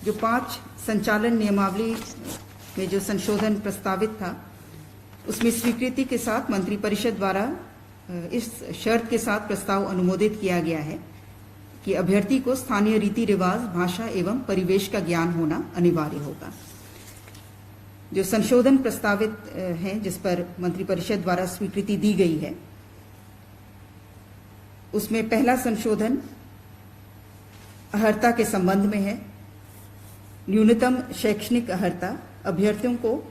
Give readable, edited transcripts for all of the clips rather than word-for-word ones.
जो 5 संचालन नियमावली में जो संशोधन प्रस्तावित था, उसमें स्वीकृति के साथ मंत्रिपरिषद द्वारा इस शर्त के साथ प्रस्ताव अनुमोदित किया गया है कि अभ्यर्थी को स्थानीय रीति रिवाज, भाषा एवं परिवेश का ज्ञान होना अनिवार्य होगा। जो संशोधन प्रस्तावित हैं, जिस पर मंत्रिपरिषद द्वारा स्वीकृति दी गई है, उसमें पहला संशोधन अर्हता के संबंध में है। न्यूनतम शैक्षणिक अर्हता अभ्यर्थियों को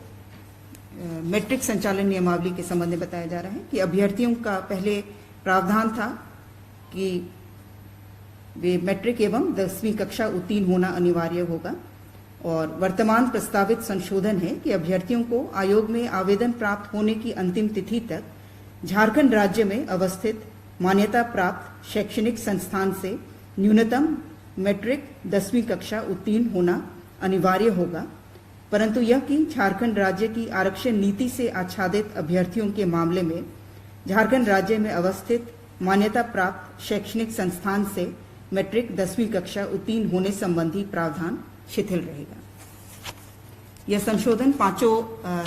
मैट्रिक संचालन नियमावली के संबंध में बताया जा रहा है कि अभ्यर्थियों का पहले प्रावधान था कि वे मैट्रिक एवं 10वीं कक्षा उत्तीर्ण होना अनिवार्य होगा, और वर्तमान प्रस्तावित संशोधन है कि अभ्यर्थियों को आयोग में आवेदन प्राप्त होने की अंतिम तिथि तक झारखंड राज्य में अवस्थित मान्यता प्राप्त शैक्षणिक संस्थान से न्यूनतम मैट्रिक 10वीं कक्षा उत्तीर्ण होना अनिवार्य होगा, परंतु यह कि झारखंड राज्य की आरक्षण नीति से आच्छादित अभ्यर्थियों के मामले में झारखंड राज्य में अवस्थित मान्यता प्राप्त शैक्षणिक संस्थान से मैट्रिक 10वीं कक्षा उत्तीर्ण होने संबंधी प्रावधान शिथिल रहेगा। यह संशोधन 5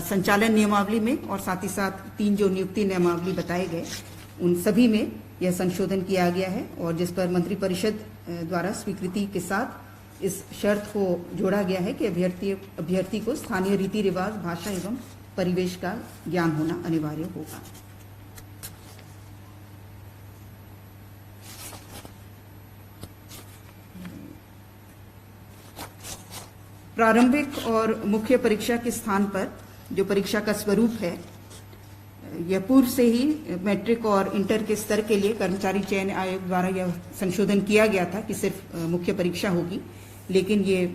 संचालन नियमावली में और साथ ही साथ 3 जो नियुक्ति नियमावली बताए गए, उन सभी में यह संशोधन किया गया है, और जिस पर मंत्रिपरिषद द्वारा स्वीकृति के साथ इस शर्त को जोड़ा गया है कि अभ्यर्थी को स्थानीय रीति रिवाज, भाषा एवं परिवेश का ज्ञान होना अनिवार्य होगा। प्रारंभिक और मुख्य परीक्षा के स्थान पर जो परीक्षा का स्वरूप है, यह पूर्व से ही मैट्रिक और इंटर के स्तर के लिए कर्मचारी चयन आयोग द्वारा यह संशोधन किया गया था कि सिर्फ मुख्य परीक्षा होगी, लेकिन ये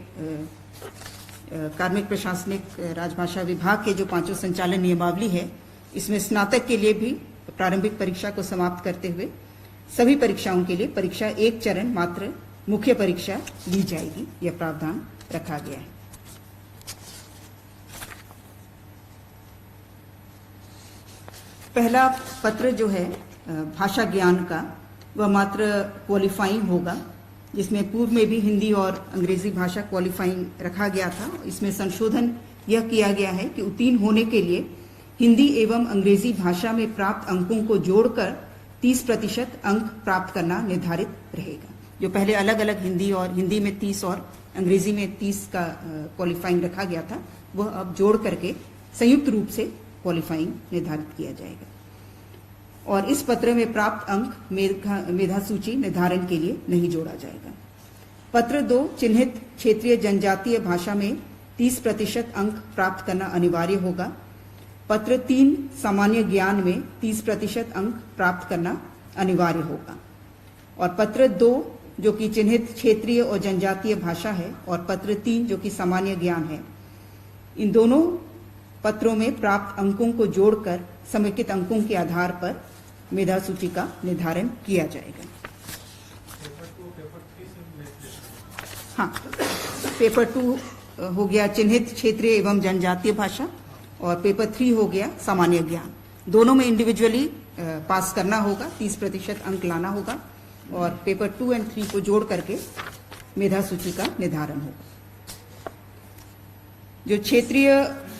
कार्मिक प्रशासनिक राजभाषा विभाग के जो 5 संचालन नियमावली है, इसमें स्नातक के लिए भी प्रारंभिक परीक्षा को समाप्त करते हुए सभी परीक्षाओं के लिए परीक्षा एक चरण मात्र मुख्य परीक्षा ली जाएगी, यह प्रावधान रखा गया है। पहला पत्र जो है भाषा ज्ञान का, वह मात्र क्वालिफाइंग होगा, जिसमें पूर्व में भी हिंदी और अंग्रेजी भाषा क्वालिफाइंग रखा गया था। इसमें संशोधन यह किया गया है कि उत्तीर्ण होने के लिए हिंदी एवं अंग्रेजी भाषा में प्राप्त अंकों को जोड़कर 30% अंक प्राप्त करना निर्धारित रहेगा। जो पहले अलग अलग हिंदी में 30 और अंग्रेजी में 30 का क्वालिफाइंग रखा गया था, वह अब जोड़ करके संयुक्त रूप से क्वालिफाइंग निर्धारित किया जाएगा। और इस पत्र में प्राप्त अंक मेधा सूची निर्धारण के लिए नहीं जोड़ा जाएगा। पत्र 2 चिन्हित क्षेत्रीय जनजातीय भाषा में 30% अंक प्राप्त करना अनिवार्य होगा। पत्र 3 सामान्य ज्ञान में 30% अंक प्राप्त करना अनिवार्य होगा। और पत्र 2 जो कि चिन्हित क्षेत्रीय और जनजातीय भाषा है, और पत्र 3 जो कि सामान्य ज्ञान है, इन दोनों पत्रों में प्राप्त अंकों को जोड़कर समेकित अंकों के आधार पर मेधा सूची का निर्धारण किया जाएगा। हाँ, पेपर 2 हो गया चिन्हित क्षेत्रीय एवं जनजातीय भाषा, और पेपर 3 हो गया सामान्य ज्ञान। दोनों में इंडिविजुअली पास करना होगा, 30% अंक लाना होगा, और पेपर 2 और 3 को जोड़ करके मेधा सूची का निर्धारण होगा। जो क्षेत्रीय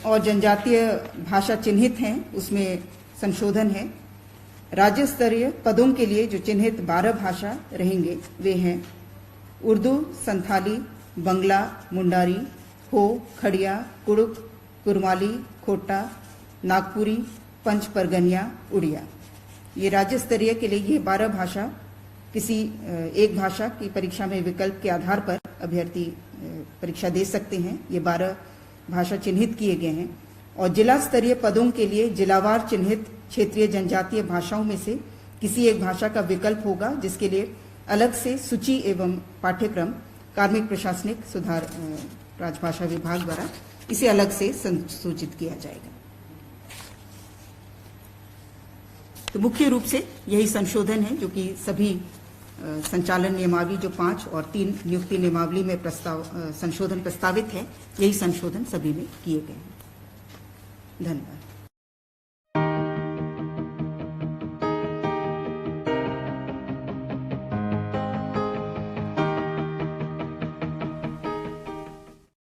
और जनजातीय भाषा चिन्हित हैं, उसमें संशोधन है। राज्य स्तरीय पदों के लिए जो चिन्हित 12 भाषा रहेंगे, वे हैं उर्दू, संथाली, बंगला, मुंडारी, हो, खड़िया, कुड़ुक, कुरमाली, खोटा, नागपुरी, पंच परगनिया, उड़िया। ये राज्य स्तरीय के लिए ये 12 भाषा किसी एक भाषा की परीक्षा में विकल्प के आधार पर अभ्यर्थी परीक्षा दे सकते हैं। ये 12 भाषा चिन्हित किए गए हैं। और जिला स्तरीय पदों के लिए जिलावार चिन्हित क्षेत्रीय जनजातीय भाषाओं में से किसी एक भाषा का विकल्प होगा, जिसके लिए अलग से सूची एवं पाठ्यक्रम कार्मिक प्रशासनिक सुधार राजभाषा विभाग द्वारा इसे अलग से संसूचित किया जाएगा। तो मुख्य रूप से यही संशोधन है जो कि सभी संचालन नियमावली जो 5 और 3 नियुक्ति नियमावली में संशोधन प्रस्तावित है, यही संशोधन सभी में किए गए हैं। धन्यवाद।